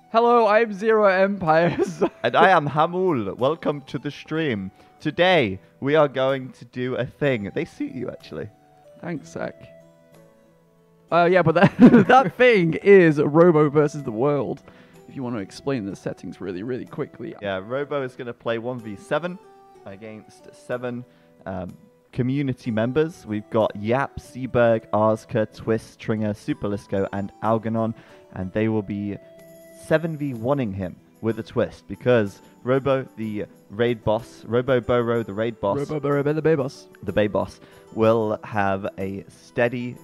Hello, I'm Zero Empires. And I am Hamul. Welcome to the stream. Today, we are going to do a thing. They suit you, actually. Thanks, Zach. Yeah, but that, that thing is Robo versus the world. If you want to explain the settings really, really quickly. Yeah, Robo is going to play 1v7 against 7 community members. We've got Yap, Seaberg, Arzka, Twist, Tringer, Superlisco, and Algernon. And they will be 7v1ing him with a twist because Robo, the raid boss, Robo Boro, the raid boss, Robo Boro, the Bay Boss. The Bay Boss, will have a steady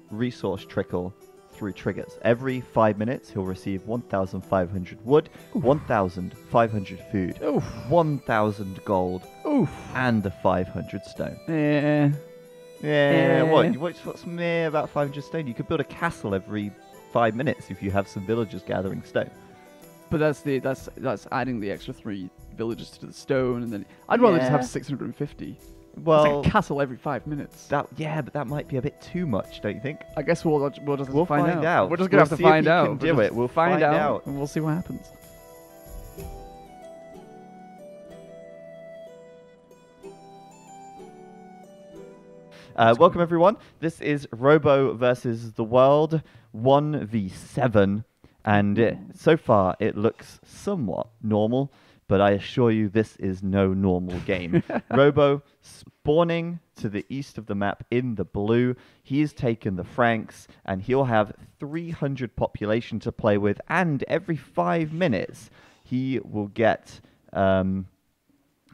resource trickle through triggers. Every 5 minutes, he'll receive 1,500 wood, 1,500 food, 1,000 gold, and 500 stone. Yeah. What's meh about 500 stone? You could build a castle every 5 minutes if you have some villagers gathering stone. But that's adding the extra 3 villagers to the stone, and then I'd rather just have 650. Well, it's like a castle every 5 minutes. But that might be a bit too much, don't you think? I guess we'll just find out. We're just gonna have to see find if we out. Can do it. We'll find out, and we'll see what happens. Welcome everyone. This is Robo versus the world 1v7, and so far it looks somewhat normal, but I assure you this is no normal game. Robo spawning to the east of the map in the blue. He's taken the Franks, and he'll have 300 population to play with, and every 5 minutes he will get an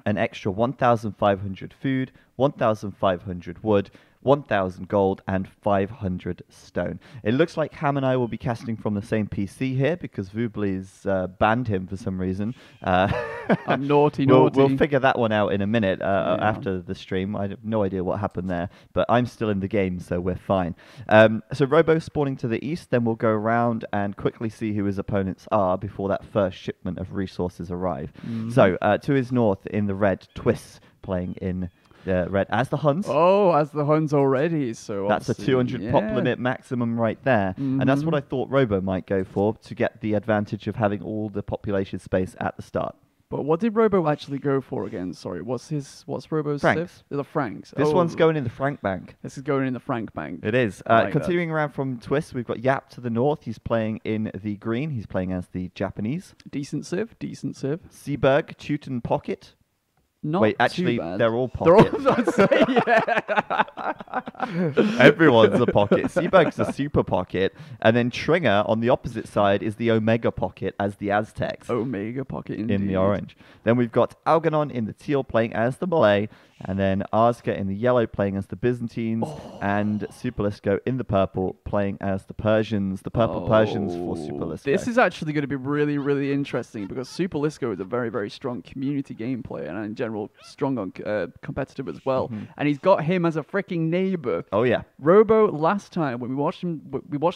extra 1,500 food, 1,500 wood, 1,000 gold, and 500 stone. It looks like Ham and I will be casting from the same PC here because Voobly's banned him for some reason. I'm naughty. We'll figure that one out in a minute after the stream. I have no idea what happened there, but I'm still in the game, so we're fine. So Robo spawning to the east, then we'll go around and quickly see who his opponents are before that first shipment of resources arrive. So to his north in the red, Twist playing in red as the Huns. Oh, as the Huns already. So that's a 200 pop limit maximum right there. And that's what I thought Robo might go for to get the advantage of having all the population space at the start. But what did Robo actually go for again? Sorry, what's Robo's Franks. civ? The Franks. This one's going in the Frank Bank. This is going in the Frank Bank. It is. Continuing around from Twist, we've got Yap to the north. He's playing in the green. He's playing as the Japanese. Decent civ. Seaberg, Teuton Pocket. Not Wait, actually, too bad. they're all pockets. Everyone's a pocket. Seaberg's a super pocket. And then Tringer on the opposite side is the Omega pocket as the Aztecs. Omega pocket, indeed. In the orange. Then we've got Algernon in the teal playing as the Malay. And then Arzka in the yellow playing as the Byzantines. And Superlisco in the purple playing as the Persians. The purple Persians for Superlisco. This is actually going to be really, really interesting because Superlisco is a very, very strong community game player and in general strong on competitive as well. And he's got him as a freaking neighbor. Oh yeah. Robo last time when we watched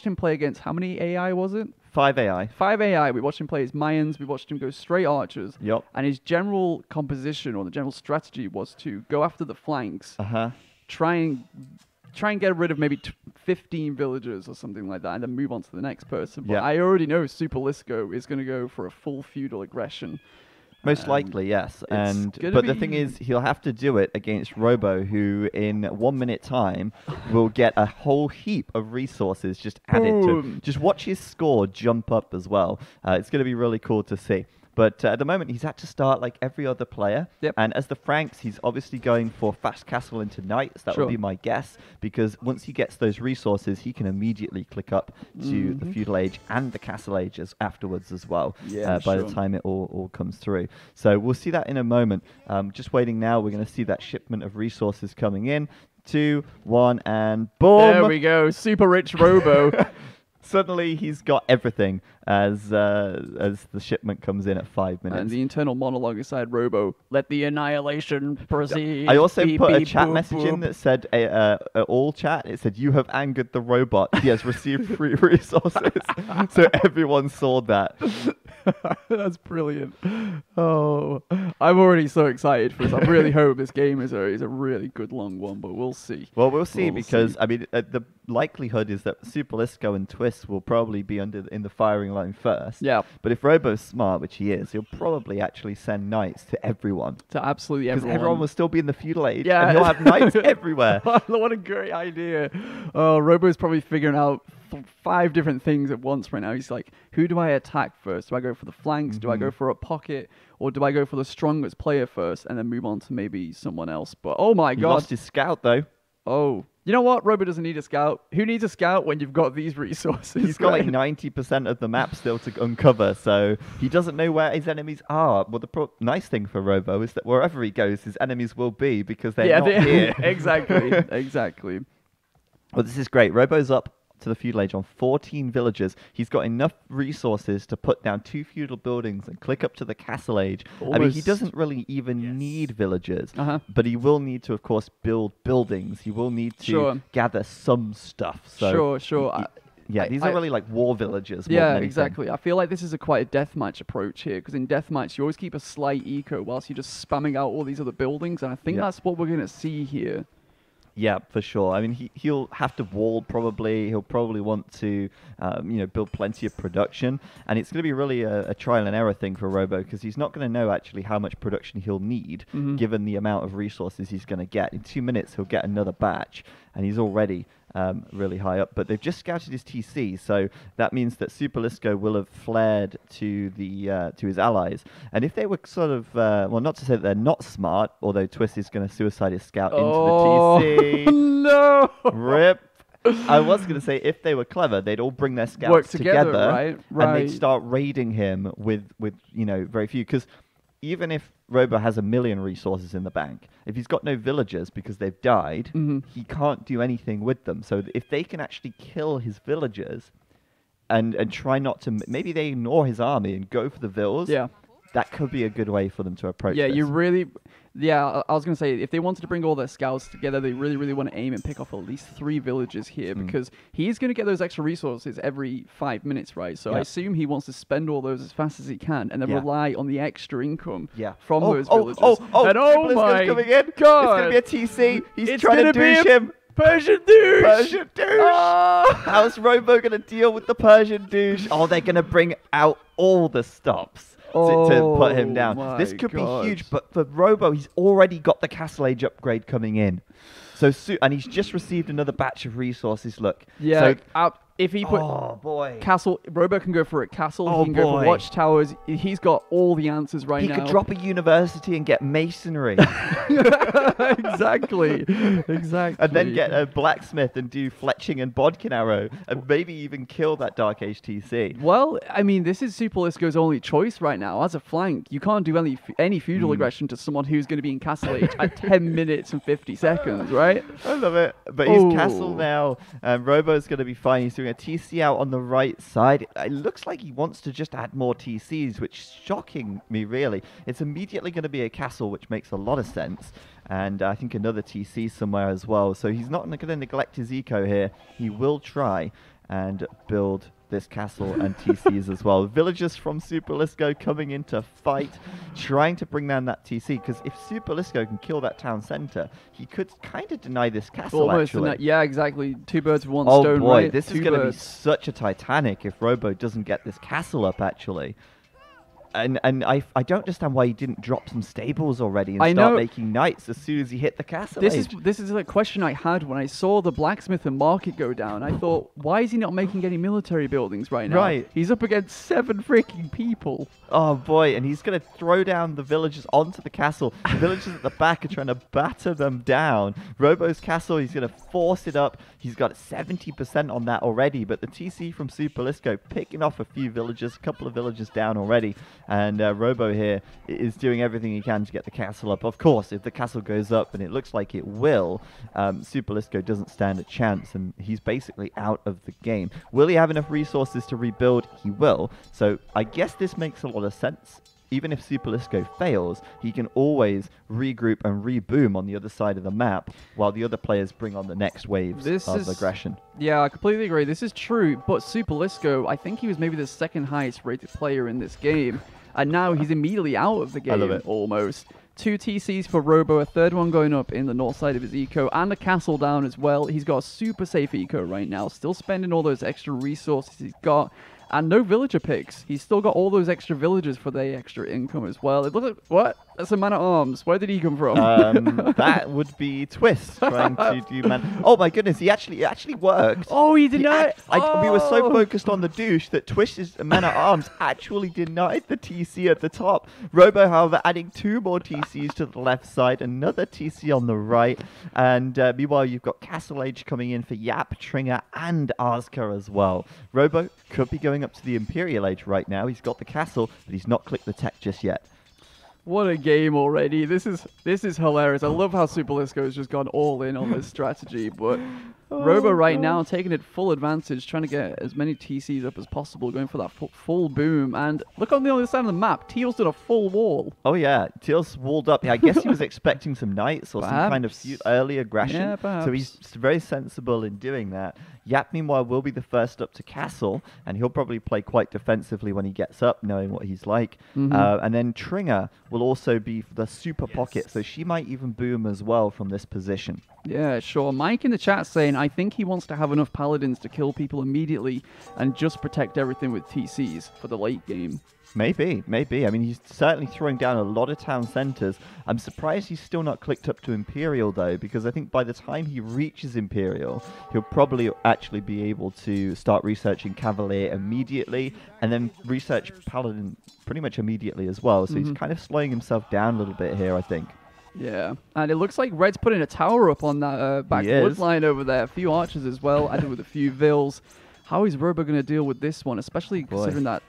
him play against how many AI was it? 5 AI. 5 AI. We watched him play as Mayans. We watched him go straight archers. Yep. And his general composition or the general strategy was to go after the flanks. Try and get rid of maybe 15 villagers or something like that, and then move on to the next person. But I already know Superlisco is going to go for a full feudal aggression. Most likely, yes. But the thing is, he'll have to do it against Robo, who in 1 minute time will get a whole heap of resources just added to him. Just watch his score jump up as well. It's going to be really cool to see. But at the moment, he's had to start like every other player. And as the Franks, he's obviously going for fast castle into knights. That would be my guess. Because once he gets those resources, he can immediately click up to the feudal age and the castle age afterwards as well. By the time it all comes through. So we'll see that in a moment. Just waiting now. We're going to see that shipment of resources coming in. 2, 1, and boom! There we go. Super rich Robo. Suddenly he's got everything as the shipment comes in at 5 minutes. And the internal monologue inside Robo, let the annihilation proceed. I also put a chat message in that said, all chat, it said, you have angered the robot. He has received free resources. So everyone saw that. That's brilliant. Oh, I'm already so excited for this. I really hope this game is a really good long one, but we'll see. Well, we'll see because I mean the likelihood is that Super Lisco and Twist will probably be in the firing line first. Yeah. But if Robo's smart, which he is, he'll probably actually send knights to everyone. To absolutely everyone. Because everyone will still be in the feudal age. Yeah. And he'll have knights everywhere. What a great idea. Oh, Robo's probably figuring out 5 different things at once right now. He's like, who do I attack first? Do I go for the flanks? Do I go for a pocket? Or do I go for the strongest player first and then move on to maybe someone else? But oh my god. He lost his scout though. Oh. You know what? Robo doesn't need a scout. Who needs a scout when you've got these resources? He's got like 90% of the map still to uncover, so he doesn't know where his enemies are. Well, the nice thing for Robo is that wherever he goes, his enemies will be because they're not here. Exactly. Exactly. Well, this is great. Robo's up to the feudal age on 14 villages. He's got enough resources to put down 2 feudal buildings and click up to the castle age. I mean, he doesn't really even need villagers, but he will need to, of course, build buildings. He will need to gather some stuff. So Sure. Yeah, these are really like war villages. Yeah, exactly. I feel like this is quite a deathmatch approach here, because in deathmatch, you always keep a slight eco whilst you're just spamming out all these other buildings, and I think that's what we're going to see here. Yeah, for sure. I mean, he'll have to wall probably. He'll probably want to, build plenty of production. And it's going to be really a trial and error thing for Robo because he's not going to know actually how much production he'll need given the amount of resources he's going to get. In 2 minutes, he'll get another batch and he's already really high up. But they've just scouted his TC, so that means that Super Lisco will have flared to to his allies. And if they were sort of, not to say that they're not smart, although Twist is going to suicide his scout into the TC. No! Rip. I was going to say if they were clever, they'd all bring their scouts together right? And they'd start raiding him with very few. Because even if Robo has 1 million resources in the bank, if he's got no villagers because they've died, he can't do anything with them. So if they can actually kill his villagers and try not to, maybe they ignore his army and go for the vills. Yeah. That could be a good way for them to approach this. I was going to say, if they wanted to bring all their scouts together, they really, really want to aim and pick off at least 3 villages here, because he's going to get those extra resources every 5 minutes, right? So I assume he wants to spend all those as fast as he can, and then rely on the extra income from those villages. And oh my coming in. God! It's going to be a TC. He's trying to douche him. Persian douche! Persian douche! Oh. How's Robo going to deal with the Persian douche? Oh, they're going to bring out all the stops to put him down. This could be huge, but for Robo, he's already got the Castle Age upgrade coming in. And he's just received another batch of resources, look. Yeah, if he put castle, Robo can go for a castle, he can go for watchtowers. He's got all the answers now. He could drop a university and get masonry. Exactly. And then get a blacksmith and do fletching and bodkin arrow, and maybe even kill that Dark Age TC. Well, I mean, this is Super Lisco's only choice right now. As a flank, you can't do any feudal aggression to someone who's going to be in Castle Age at 10 minutes and 50 seconds, right? I love it. But he's castle now, and Robo's going to be fine. He's doing a TC out on the right side. It looks like he wants to just add more TCs, which is shocking me, really. It's immediately going to be a castle, which makes a lot of sense. And I think another TC somewhere as well. So he's not going to neglect his eco here. He will try and build this castle and TCs as well. Villagers from Super Lisco coming in to fight, trying to bring down that TC, because if Super Lisco can kill that town center, he could kind of deny this castle. Yeah, exactly. 2 birds with 1 stone. Oh boy, right? This is going to be such a Titanic if Robo doesn't get this castle up, actually. And I don't understand why he didn't drop some stables already and start making knights as soon as he hit the castle age. This is a question I had when I saw the blacksmith and market go down. I thought, why is he not making any military buildings right now? Right. He's up against 7 freaking people. Oh boy, and he's going to throw down the villagers onto the castle. The villagers at the back are trying to batter them down. Robo's castle, he's going to force it up. He's got 70% on that already, but the TC from Super Lisco picking off a few villagers, a couple of villagers down already. And Robo here is doing everything he can to get the castle up. Of course, if the castle goes up, and it looks like it will, Super Lisco doesn't stand a chance, and he's basically out of the game. Will he have enough resources to rebuild? He will. So I guess this makes a lot of sense. even if Super Lisco fails, he can always regroup and reboom on the other side of the map while the other players bring on the next waves of aggression. Yeah, I completely agree. This is true, but Super Lisco, I think he was maybe the second highest rated player in this game, and now he's immediately out of the game almost. 2 TCs for Robo, a third one going up in the north side of his eco, and a castle down as well. He's got a super safe eco right now, still spending all those extra resources he's got, and no villager picks. He's still got all those extra villagers for their extra income as well. It looks like, what? That's a man-at-arms. Where did he come from? That would be Twist trying to do man. Oh my goodness, it actually worked. Oh, he denied. We were so focused on the douche that Twist's man-at-arms actually denied the TC at the top. Robo, however, adding 2 more TCs to the left side, another TC on the right, and meanwhile you've got Castle Age coming in for Yap, Tringer, and Arzka as well. Robo could be going up to the Imperial Age right now. He's got the castle, but he's not clicked the tech just yet. What a game already. This is hilarious. I love how Super Lisco has just gone all in on this strategy, but Robo right now taking it full advantage, trying to get as many TCs up as possible, going for that full boom. And look on the other side of the map, Teal's done a full wall. Oh yeah, Teal's walled up. Yeah, I guess he was expecting some knights or some kind of early aggression. Yeah, perhaps. So he's very sensible in doing that. Yap, meanwhile, will be the first up to castle, and he'll probably play quite defensively when he gets up, knowing what he's like. And then Tringer will also be the super pocket, so she might even boom as well from this position. Yeah, sure. Mike in the chat saying, I think he wants to have enough paladins to kill people immediately and just protect everything with TCs for the late game. Maybe. I mean, he's certainly throwing down a lot of town centers. I'm surprised he's still not clicked up to Imperial, though, because I think by the time he reaches Imperial, he'll probably actually be able to start researching Cavalier immediately and then research Paladin pretty much immediately as well. So he's kind of slowing himself down a little bit here, I think. Yeah, and it looks like Red's putting a tower up on that back wood line over there. A few archers as well, added with a few vills. How is Robo going to deal with this one, especially considering that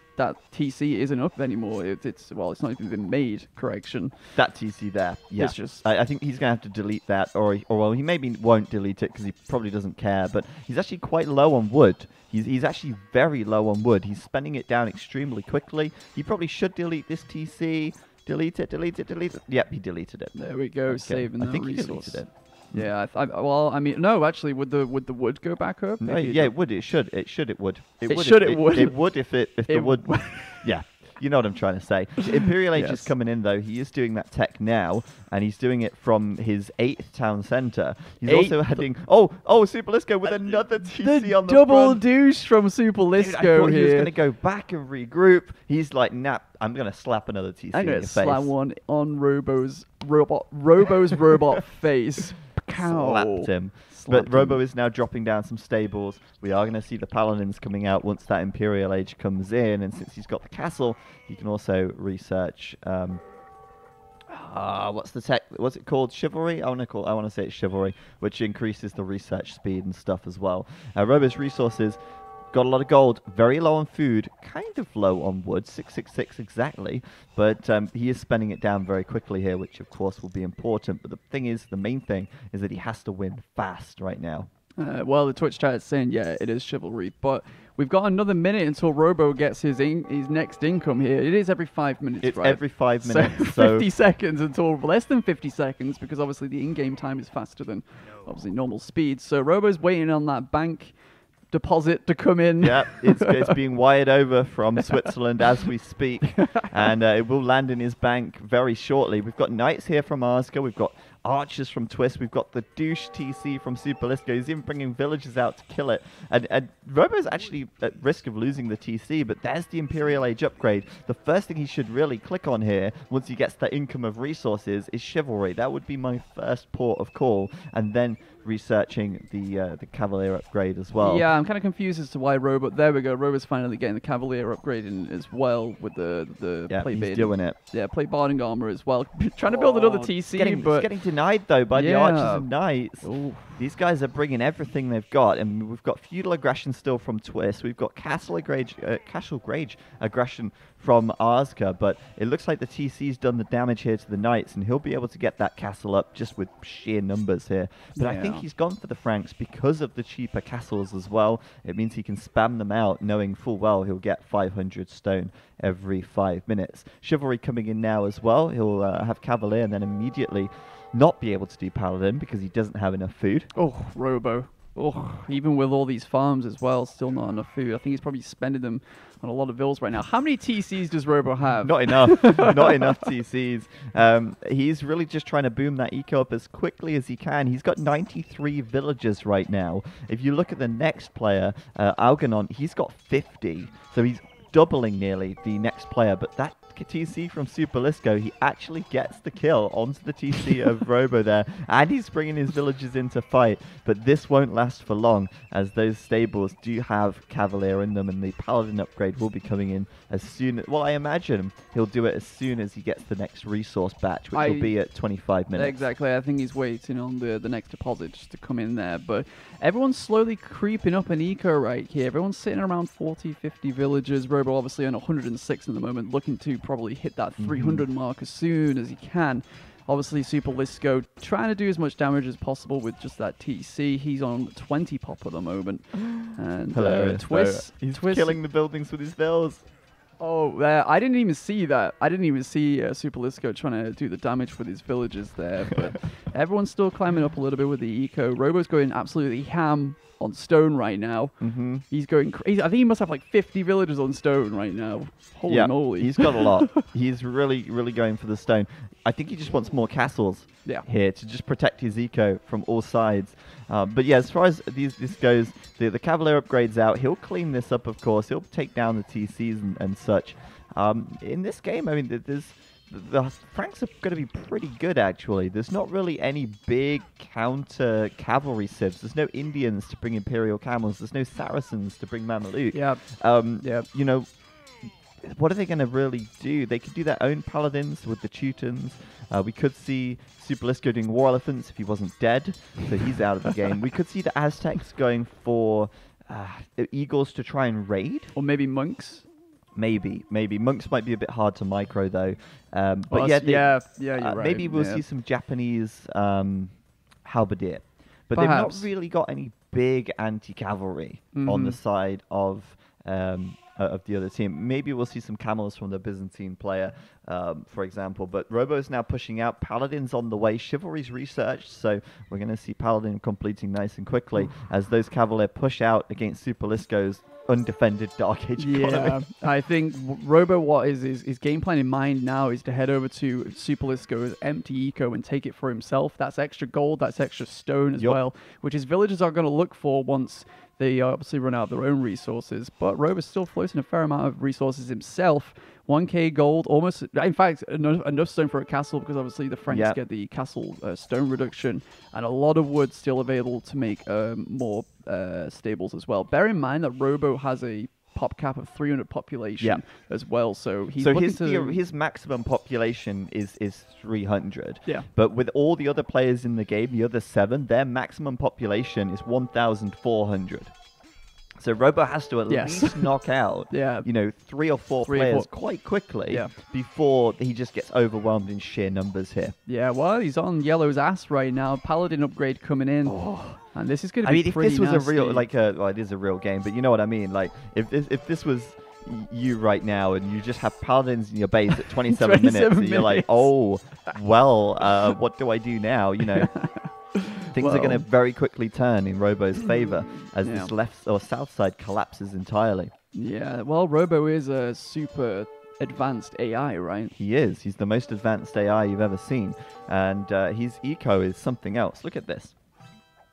TC isn't up anymore? It's not even been made. Correction. That TC there, yeah. It's just I think he's going to have to delete that, or he maybe won't delete it because he probably doesn't care. But he's actually quite low on wood. He's actually very low on wood. He's spending it down extremely quickly. He probably should delete this TC. Delete it. Yep, he deleted it. There we go, saving that resource. He deleted it. Yeah, I mean, no, actually, would the wood go back up? No, yeah, it would. It should. It would. It would if the wood. Yeah, you know what I'm trying to say. Imperial Age is coming in though. He is doing that tech now, and he's doing it from his 8th town center. He's also heading. Oh, Super Lisco with another TC on the double front. Douche from Super Lisco. Dude, I thought he was going to go back and regroup. He's like, nah, I'm going to slap another TC. I'm going to slap one on Robo's robot face. Slapped him. But Robo is now dropping down some stables. We are going to see the paladins coming out once that Imperial Age comes in, and since he's got the castle, he can also research. What's the tech? What's it called? Chivalry? I want to say it's chivalry, which increases the research speed and stuff as well. Robo's resources. Got a lot of gold, very low on food, kind of low on wood, 666 exactly, but he is spending it down very quickly here, which of course will be important. But the main thing is that he has to win fast right now. Well, the Twitch chat is saying, yeah, it is chivalry, but we've got another minute until Robo gets his next income here. It is every 5 minutes, it's right? Every 5 minutes. So 50 seconds until less than 50 seconds, because obviously the in-game time is faster than obviously normal speed. So Robo's waiting on that bank deposit to come in. Yeah, it's being wired over from Switzerland as we speak, and it will land in his bank very shortly. We've got knights here from Arzka, we've got archers from Twist, we've got the douche TC from Super Lisco. He's even bringing villagers out to kill it, and Robo's actually at risk of losing the TC, but there's the Imperial Age upgrade. The first thing he should really click on here, once he gets the income of resources, is chivalry. That would be my first port of call, and then researching the Cavalier upgrade as well. Yeah, I'm kind of confused as to why Robo. There we go. Robo's finally getting the Cavalier upgrade in as well with the yeah, plate he's doing it. Yeah, plate barding armor as well. Trying to build another TC, it's getting denied, though, by the archers Yeah. and knights. Ooh. These guys are bringing everything they've got, and we've got feudal aggression still from Twist. We've got castle grage aggression from Arzka, but it looks like the TC's done the damage here to the knights, and he'll be able to get that castle up just with sheer numbers here. But I think he's gone for the Franks because of the cheaper castles as well. It means he can spam them out, knowing full well he'll get 500 stone every 5 minutes. Chivalry coming in now as well. He'll have Cavalier and then immediately not be able to do Paladin because he doesn't have enough food. Oh, Robo. Oh, even with all these farms as well, still not enough food. I think he's probably spending them on a lot of vills right now. How many TCs does Robo have? Not enough. Not enough TCs. He's really just trying to boom that eco up as quickly as he can. He's got 93 villagers right now. If you look at the next player, Algernon, he's got 50. So he's doubling nearly the next player. But that TC from Super Lisco, he actually gets the kill onto the TC of Robo there, and he's bringing his villagers into fight. But this won't last for long, as those stables do have Cavalier in them, and the Paladin upgrade will be coming in as soon. Well, I imagine he'll do it as soon as he gets the next resource batch, which will be at 25 minutes. Exactly. I think he's waiting on the next deposit just to come in there. But everyone's slowly creeping up an eco right here. Everyone's sitting around 40, 50 villagers. Robo obviously on 106 at the moment, looking to probably hit that 300 mark as soon as he can. Obviously, Super Lisco trying to do as much damage as possible with just that TC. He's on 20 pop at the moment. And Twist, he's killing the buildings with his vills. Oh, I didn't even see that. I didn't even see Super Lisco trying to do the damage with his villagers there. But everyone's still climbing up a little bit with the eco. Robo's going absolutely ham on stone right now. He's going crazy. I think he must have like 50 villagers on stone right now. Holy moly. He's got a lot. He's really, really going for the stone. I think he just wants more castles here to just protect his eco from all sides. But yeah, as far as this goes, the Cavalier upgrade's out. He'll clean this up, of course. He'll take down the TCs and such. In this game, I mean, the Franks are going to be pretty good, actually. There's not really any big counter cavalry civs. There's no Indians to bring Imperial camels. There's no Saracens to bring Mameluke. You know, what are they going to really do? They could do their own paladins with the Teutons. We could see Super Lisco doing war elephants if he wasn't dead, so he's out of the game. We could see the Aztecs going for eagles to try and raid. Or maybe monks. Maybe. Monks might be a bit hard to micro, though. But well, you're right. Maybe we'll see some Japanese halberdier. But they've not really got any big anti-cavalry on the side of the other team. Maybe we'll see some camels from the Byzantine player, for example. But Robo's now pushing out. Paladin's on the way. Chivalry's researched, so we're going to see Paladin completing nice and quickly as those Cavalier push out against Super Lisco's undefended Dark Age economy. I think Robo, what is his game plan in mind now is to head over to Super Lisco's empty eco and take it for himself. That's extra gold, that's extra stone as well, which his villagers are going to look for once they obviously run out of their own resources. But Robo's still floating a fair amount of resources himself. 1k gold, almost, in fact, enough stone for a castle, because obviously the Franks get the castle stone reduction, and a lot of wood still available to make more stables as well. Bear in mind that Robo has a pop cap of 300 population as well, so he's his maximum population is 300. Yeah. But with all the other players in the game, the other 7, their maximum population is 1,400. So Robo has to at least knock out, 3 or 4 players quite quickly before he just gets overwhelmed in sheer numbers here. Yeah, well, he's on Yellow's ass right now. Paladin upgrade coming in. And this is going to be if this was nasty. a real, well, it is a real game, but you know what I mean? Like, if this was you right now and you just have Paladins in your base at 27 minutes and you're like, oh, well, what do I do now? You know. Things are going to very quickly turn in Robo's favor as this left or south side collapses entirely. Yeah, well, Robo is a super advanced AI, right? He is. He's the most advanced AI you've ever seen. And his eco is something else. Look at this.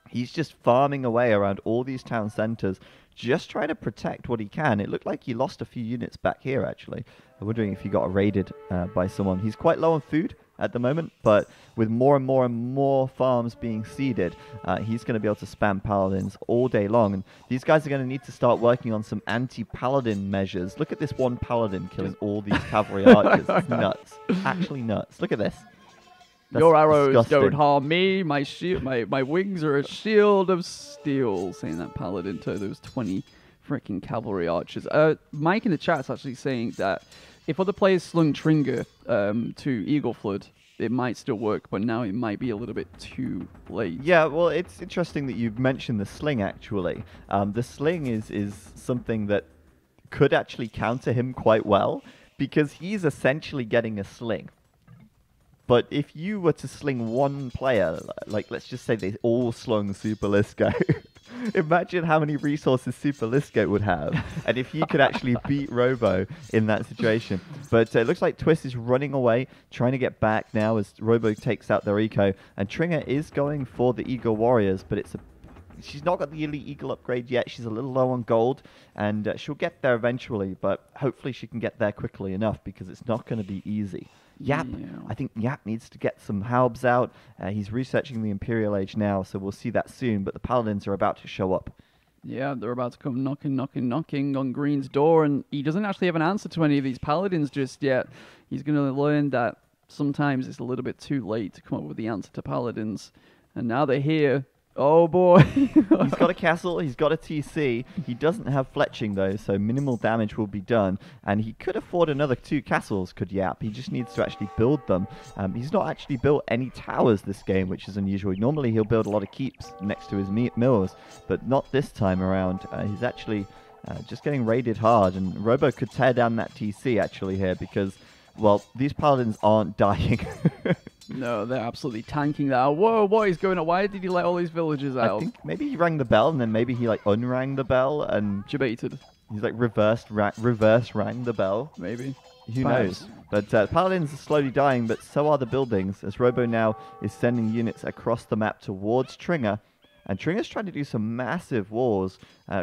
He's just farming away around all these town centers, just trying to protect what he can. It looked like he lost a few units back here, actually. I'm wondering if he got raided by someone. He's quite low on food at the moment, but with more and more farms being seeded, he's going to be able to spam paladins all day long. And these guys are going to need to start working on some anti-paladin measures. Look at this one paladin killing all these cavalry archers. It's nuts. Actually nuts. Look at this. Your arrows disgusting. don't harm me. My shield, my wings are a shield of steel. Saying that paladin to those 20 freaking cavalry archers. Mike in the chat's actually saying that if other players slung Tringer to Eagle Flood, it might still work, but now it might be a little bit too late. Yeah, well, it's interesting that you've mentioned the sling, actually. The sling is something that could actually counter him quite well, because he's essentially getting a sling. But if you were to sling one player, like let's just say they all slung Super Lisco, imagine how many resources Super Lisco would have, and if he could actually beat Robo in that situation. But it looks like Twist is running away, trying to get back now as Robo takes out their eco, and Tringer is going for the Eagle Warriors, but she's not got the Elite Eagle upgrade yet. She's a little low on gold, and she'll get there eventually, but hopefully she can get there quickly enough, because it's not going to be easy. Yap, Yeah. I think Yap needs to get some halbs out. He's researching the Imperial Age now, so we'll see that soon, but the Paladins are about to show up. Yeah, they're about to come knocking on Green's door, and he doesn't actually have an answer to any of these Paladins just yet. He's going to learn that sometimes it's a little bit too late to come up with the answer to Paladins, and now they're here. Oh boy. He's got a castle, he's got a TC. He doesn't have fletching though, so minimal damage will be done. And he could afford another 2 castles, could Yap. He just needs to actually build them. He's not actually built any towers this game, which is unusual. Normally he'll build a lot of keeps next to his mills, but not this time around. He's actually just getting raided hard, and Robo could tear down that TC actually here, because, well, these Paladins aren't dying. No, they're absolutely tanking that. Whoa, what is going on? Why did he let all these villagers out? I think maybe he rang the bell, and then maybe he like unrang the bell, and Debated. he's like reverse rang the bell. Maybe. Who Perhaps. knows? But Paladins are slowly dying, but so are the buildings, as Robo now is sending units across the map towards Tringer. And Tringer's trying to do some massive walls,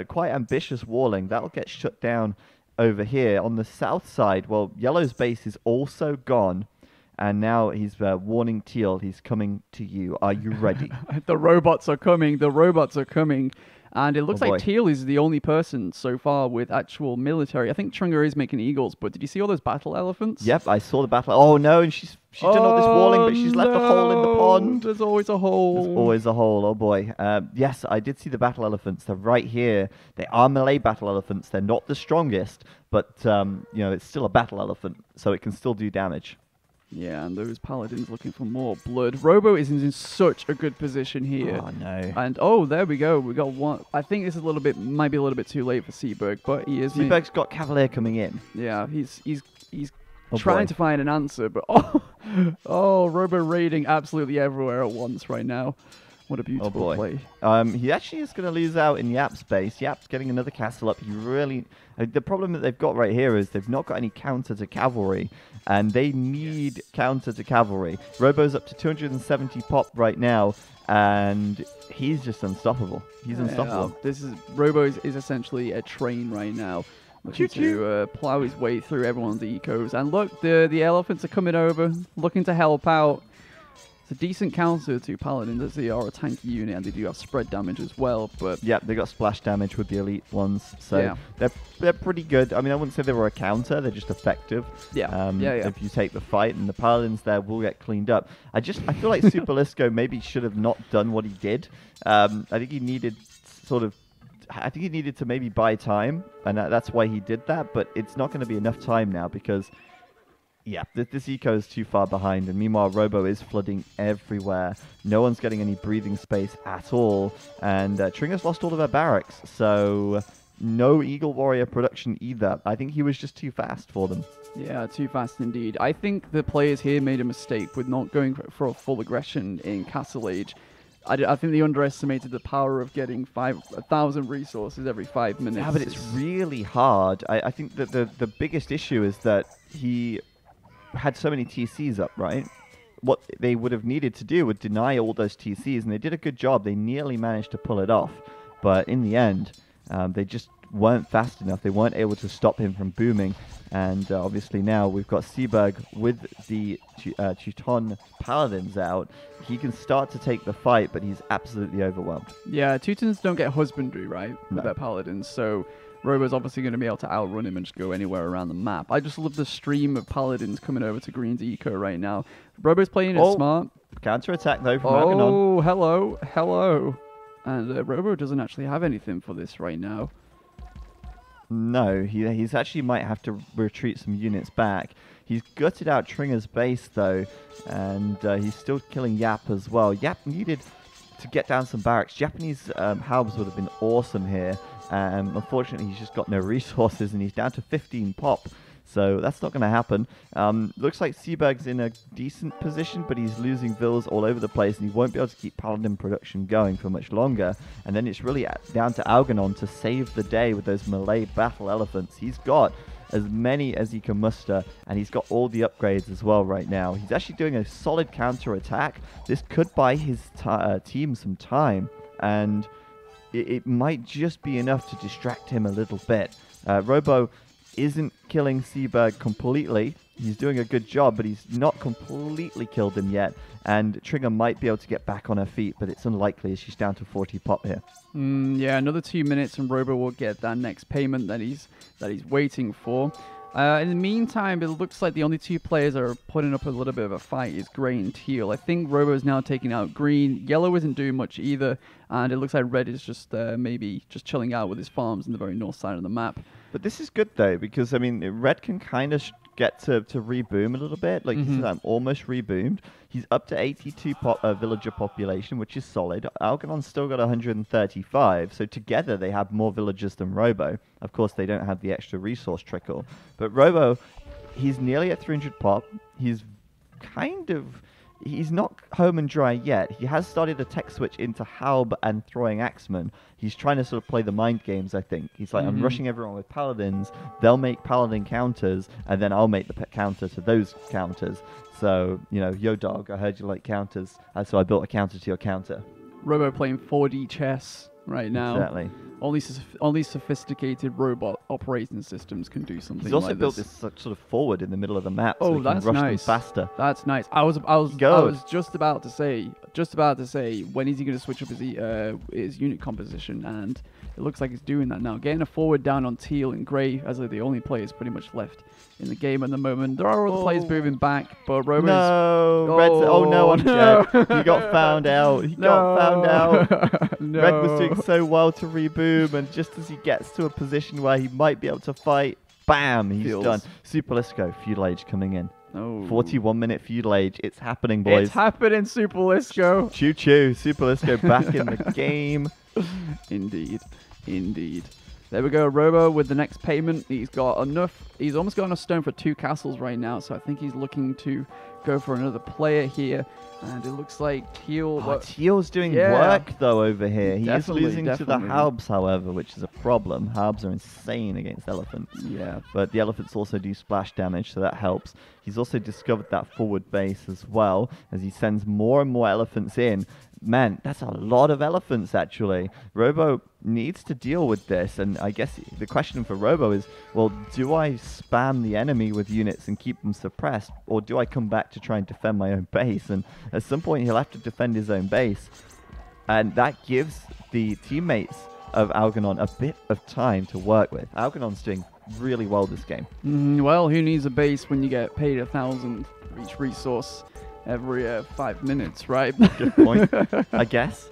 quite ambitious walling. That'll get shut down over here. On the south side, well, Yellow's base is also gone. And now he's warning Teal, he's coming to you. Are you ready? The robots are coming. The robots are coming. And it looks like Teal is the only person so far with actual military. I think Tringer is making eagles, but did you see all those battle elephants? Yep, I saw the battle. Oh no, and she's done all this walling, but she's left a hole in the pond. There's always a hole. There's always a hole, oh boy. Yes, I did see the battle elephants. They're right here. They are melee battle elephants. They're not the strongest, but you know, it's still a battle elephant, so it can still do damage. Yeah, and those paladins looking for more blood. Robo is in such a good position here. Oh no! And there we go. We got one. I think this is might be a little bit too late for Seaberg, but he is. Seaberg's got Cavalier coming in. Yeah, he's trying to find an answer, but Robo raiding absolutely everywhere at once right now. What a beautiful play. He actually is going to lose out in Yap's base. Yap's getting another castle up. The problem that they've got right here is they've not got any counter to cavalry, and they need counter to cavalry. Robo's up to 270 pop right now, and he's just unstoppable. He's unstoppable. Robo is essentially a train right now, looking to plow his way through everyone's ecos. And look, the elephants are coming over, looking to help out. It's a decent counter to Paladins, as they are a tanky unit, and they do have spread damage as well. But yeah, they got splash damage with the elite ones, so they're pretty good. I mean, I wouldn't say they were a counter; they're just effective. Yeah, If you take the fight, and the Paladins there will get cleaned up. I feel like Super Lisco maybe should have not done what he did. I think he needed to maybe buy time, and that's why he did that. But it's not going to be enough time now, because yeah, this eco is too far behind, and meanwhile Robo is flooding everywhere. No one's getting any breathing space at all, and Tringer's lost all of her barracks, so no Eagle Warrior production either. I think he was just too fast for them. Yeah, too fast indeed. I think the players here made a mistake with not going for a full aggression in Castle Age. I think they underestimated the power of getting 1,000 resources every 5 minutes. Yeah, but it's really hard. I think that the biggest issue is that he had so many TCs up, right? What they would have needed to do would deny all those TCs, and they did a good job. They nearly managed to pull it off, but in the end, they just weren't fast enough. They weren't able to stop him from booming, and obviously now we've got Seaberg with the Teuton Paladins out. He can start to take the fight, but he's absolutely overwhelmed. Yeah, Teutons don't get husbandry, right, with their Paladins, so Robo's obviously going to be able to outrun him and just go anywhere around the map. I just love the stream of paladins coming over to Green's eco right now. Robo's playing it smart. Counter-attack, though, from Algernon. Oh, hello, hello. And Robo doesn't actually have anything for this right now. No, he's actually might have to retreat some units back. He's gutted out Tringer's base, though, and he's still killing Yap as well. Yap needed to get down some barracks. Japanese halbs would have been awesome here. Unfortunately, he's just got no resources, and he's down to 15 pop. So that's not going to happen. Looks like Seaberg's in a decent position, but he's losing villas all over the place, and he won't be able to keep Paladin production going for much longer. And then it's really down to Algernon to save the day with those melee battle elephants. He's got as many as he can muster, and he's got all the upgrades as well right now. He's actually doing a solid counter-attack. This could buy his team some time, and it might just be enough to distract him a little bit. Robo isn't killing Seaberg completely. He's doing a good job, but he's not completely killed him yet. And Trigger might be able to get back on her feet, but it's unlikely as she's down to 40 pop here. Yeah, another 2 minutes and Robo will get that next payment that he's waiting for. In the meantime, it looks like the only two players that are putting up a little bit of a fight is Grey and Teal. I think Robo is now taking out Green. Yellow isn't doing much either, and it looks like Red is just maybe just chilling out with his farms in the very north side of the map. But this is good, though, because, I mean, Red can kind of get to reboom a little bit. Like, he said, I'm almost reboomed. He's up to 82 villager population, which is solid. Algernon's still got 135, so together they have more villagers than Robo. Of course, they don't have the extra resource trickle. But Robo, he's nearly at 300 pop. He's he's not home and dry yet. He has started a tech switch into Halb and Throwing Axeman. He's trying to sort of play the mind games, I think. He's like, I'm rushing everyone with paladins. They'll make paladin counters, and then I'll make the counter to those counters. So, you know, yo dog, I heard you like counters, so I built a counter to your counter. Robo playing 4D chess right now. Exactly. Only sophisticated robot operating systems can do something like this. He's also built this sort of forward in the middle of the map, so oh, he can that's rush nice. them faster. That's nice. I was just about to say, when is he going to switch up his unit composition? And it looks like he's doing that now. Getting a forward down on Teal and Grey as the only players pretty much left in the game at the moment. There are other players moving back, but Robo's... I'm dead. He got found out. He got found out. No. Red was doing so well to reboom, and just as he gets to a position where he might be able to fight, bam, he's done. Super Lisco, Feudal Age coming in. 41-minute Feudal Age. It's happening, boys. It's happening, Super Lisco. Choo-choo. Super Lisco back in the game. Indeed. There we go, Robo with the next payment. He's almost got enough stone for 2 castles right now, so I think he's looking to go for another player here. And it looks like Teal... Teal's doing work, though, over here. He is losing to the Halbs, however, which is a problem. Halbs are insane against elephants. Yeah. But the elephants also do splash damage, so that helps. He's also discovered that forward base as well, as he sends more and more elephants in. Man, that's a lot of elephants, actually. Robo needs to deal with this, and I guess the question for Robo is, well, do I spam the enemy with units and keep them suppressed, or do I come back to try and defend my own base? And at some point, he'll have to defend his own base, and that gives the teammates of Algernon a bit of time to work with. Algernon's doing really well this game. Well, who needs a base when you get paid 1,000 for each resource every 5 minutes, right? Good point, I guess.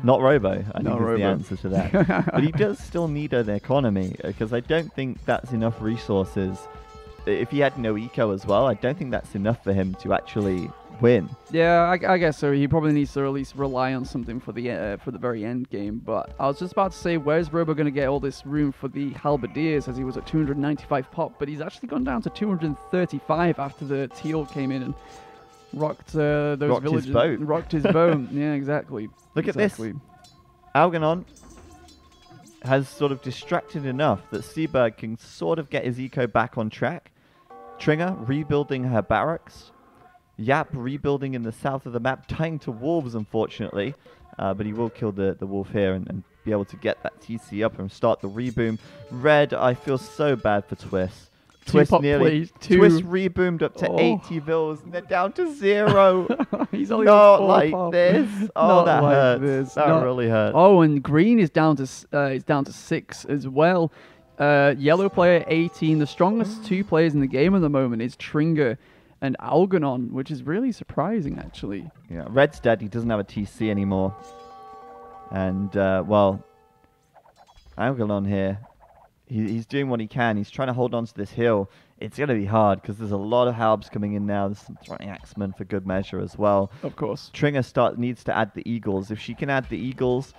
Not Robo, I think is the answer to that. But he does still need an economy, because I don't think that's enough resources. If he had no eco as well, I don't think that's enough for him to actually win. Yeah, I guess so. He probably needs to at least rely on something for the very end game. But I was just about to say, where's Robo going to get all this room for the halberdiers, as he was at 295 pop, but he's actually gone down to 235 after the Teal came in and rocked those villages. His boat. Rocked his boat. Yeah, exactly. Look at this. Algernon has sort of distracted enough that Seaberg can sort of get his eco back on track. Tringer rebuilding her barracks. Yap rebuilding in the south of the map, dying to wolves, unfortunately. But he will kill the wolf here and be able to get that TC up and start the reboom. Red, I feel so bad for Twist. Twist nearly. Twist reboomed up to 80 vils, and they're down to 0. He's only not 4 like pop. this. Oh, Not that like hurts. this. That really hurts. Oh, and green is down to 6 as well. Yellow player 18. The strongest 2 players in the game at the moment is Tringa and Algernon, which is really surprising, actually. Yeah, Red's dead. He doesn't have a TC anymore. And, well, Algernon here, he's doing what he can. He's trying to hold on to this hill. It's going to be hard because there's a lot of halbs coming in now. There's some throwing axemen for good measure as well. Of course. Tringa needs to add the eagles. If she can add the eagles,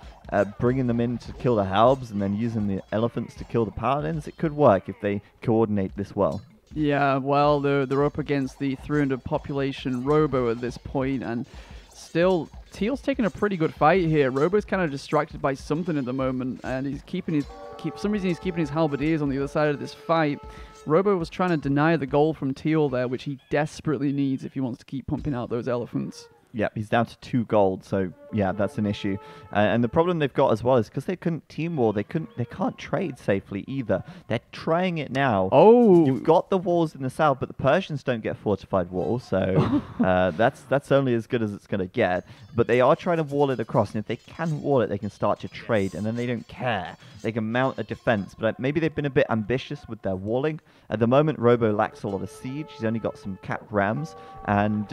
bringing them in to kill the halbs and then using the elephants to kill the paladins, it could work if they coordinate this well. Yeah, well, they're up against the 300 population Robo at this point, and still, Teal's taking a pretty good fight here. Robo's kind of distracted by something at the moment, and he's for some reason he's keeping his halberdiers on the other side of this fight. Robo was trying to deny the goal from Teal there, which he desperately needs if he wants to keep pumping out those elephants. Yeah, he's down to 2 gold, so yeah, that's an issue. And the problem they've got as well is because they couldn't team war, they can't trade safely either. They're trying it now. Oh, you've got the walls in the south, but the Persians don't get fortified walls, so that's only as good as it's going to get. But they are trying to wall it across, and if they can wall it, they can start to trade, and then they don't care. They can mount a defense, but maybe they've been a bit ambitious with their walling. At the moment, Robo lacks a lot of siege. He's only got some capped rams, and it's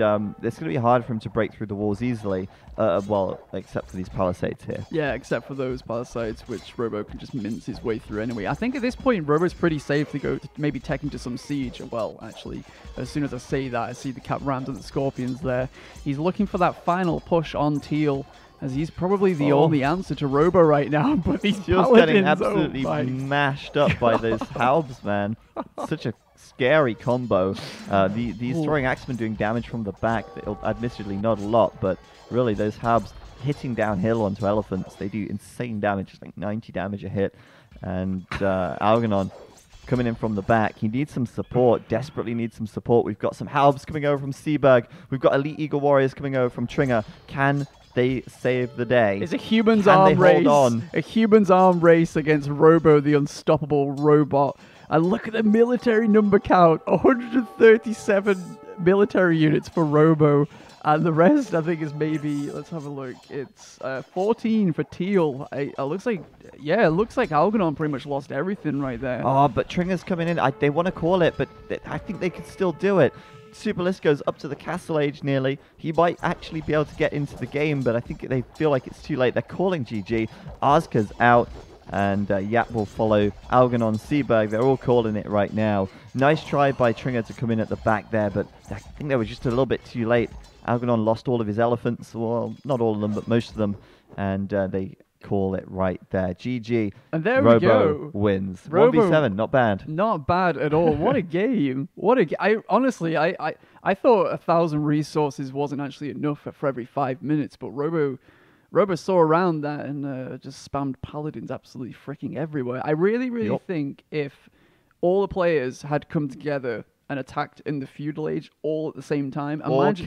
going to be hard for him to break through the walls easily, well, except for these palisades here. Yeah, except for those palisades, which Robo can just mince his way through anyway. I think at this point, Robo's pretty safe to go to maybe tech into some siege. Well, actually, as soon as I say that, I see the cap rams and the scorpions there. He's looking for that final push on Teal, as he's probably the only answer to Robo right now. But these just getting absolutely mashed up by those halbs, man. Such a scary combo. These throwing axemen doing damage from the back. Admittedly, not a lot, but really those halbs hitting downhill onto elephants, they do insane damage, just like 90 damage a hit. And Algernon coming in from the back. He needs some support, desperately needs some support. We've got some halbs coming over from Seaberg. We've got elite eagle warriors coming over from Tringa. Can they save the day? It's a human's arm race. A human's arm race against Robo, the unstoppable robot. And look at the military number count. 137 military units for Robo. And the rest, I think, is maybe, let's have a look. It's 14 for Teal. It looks like Algernon pretty much lost everything right there. Oh, but Tringa's coming in. They want to call it, but I think they could still do it. Superlist goes up to the castle age nearly. He might actually be able to get into the game, but I think they feel like it's too late. They're calling GG. Asuka's out, and Yap will follow Algernon, Seaberg. They're all calling it right now. Nice try by Tringa to come in at the back there, but I think they were just a little bit too late. Algernon lost all of his elephants. Well, not all of them, but most of them. And they call it right there. GG. And there Robo we go. Wins. Robo, 1v7, not bad. Not bad at all. What a game. Honestly, I thought 1,000 resources wasn't actually enough for every 5 minutes, but Robo saw around that and just spammed paladins absolutely freaking everywhere. I really think if all the players had come together and attacked in the feudal age all at the same time.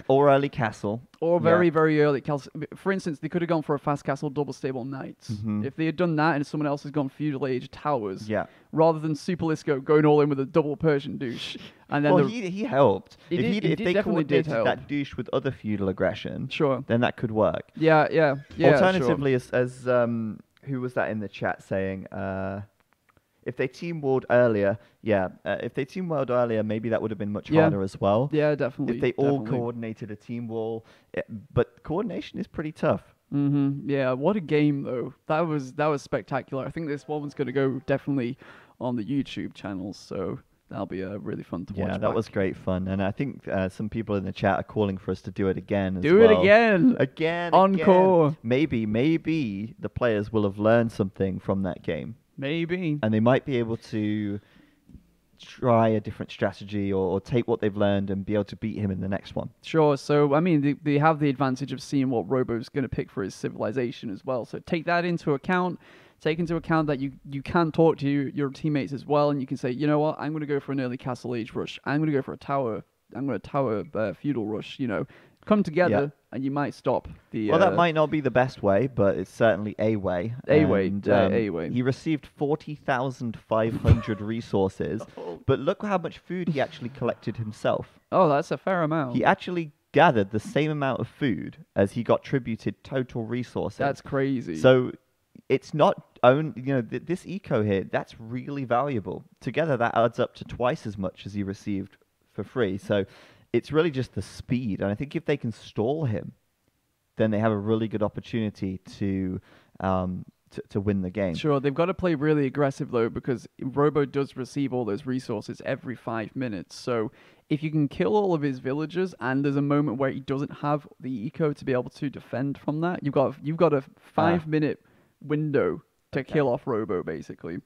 Or early castle. Or very early castle. For instance, they could have gone for a fast castle double stable knights. If they had done that and someone else has gone feudal age towers, rather than Super Lisco going all in with a double Persian douche. And then he helped. If they coordinated help that douche with other feudal aggression, then that could work. Yeah. Alternatively, as who was that in the chat saying? If they team walled earlier, maybe that would have been much harder as well. Yeah, definitely. If they all coordinated a team wall, but coordination is pretty tough. Yeah, what a game though. That was spectacular. I think this one's going to go definitely on the YouTube channels, so that'll be really fun to watch. Yeah, that was great fun, and I think some people in the chat are calling for us to do it again. Do it again. Encore. Maybe the players will have learned something from that game. Maybe. And they might be able to try a different strategy or take what they've learned and be able to beat him in the next one. Sure. So, I mean, they have the advantage of seeing what Robo's going to pick for his civilization as well. So take that into account. Take into account that you can talk to your teammates as well, and you can say, you know what, I'm going to go for an early castle age rush. I'm going to go for a tower. I'm going to tower feudal rush, come together, and you might stop the. Well, that might not be the best way, but it's certainly a way. A way. He received 40,500 resources, but look how much food he actually collected himself. Oh, that's a fair amount. He actually gathered the same amount of food as he got tributed total resources. That's crazy. So it's not own. This eco here, that's really valuable. Together, that adds up to twice as much as he received for free. So it's really just the speed, and I think if they can stall him, then they have a really good opportunity to win the game. Sure, they've got to play really aggressive though, because Robo does receive all those resources every 5 minutes. So if you can kill all of his villagers, and there's a moment where he doesn't have the eco to be able to defend from that, you've got a 5 minute window to kill off Robo basically.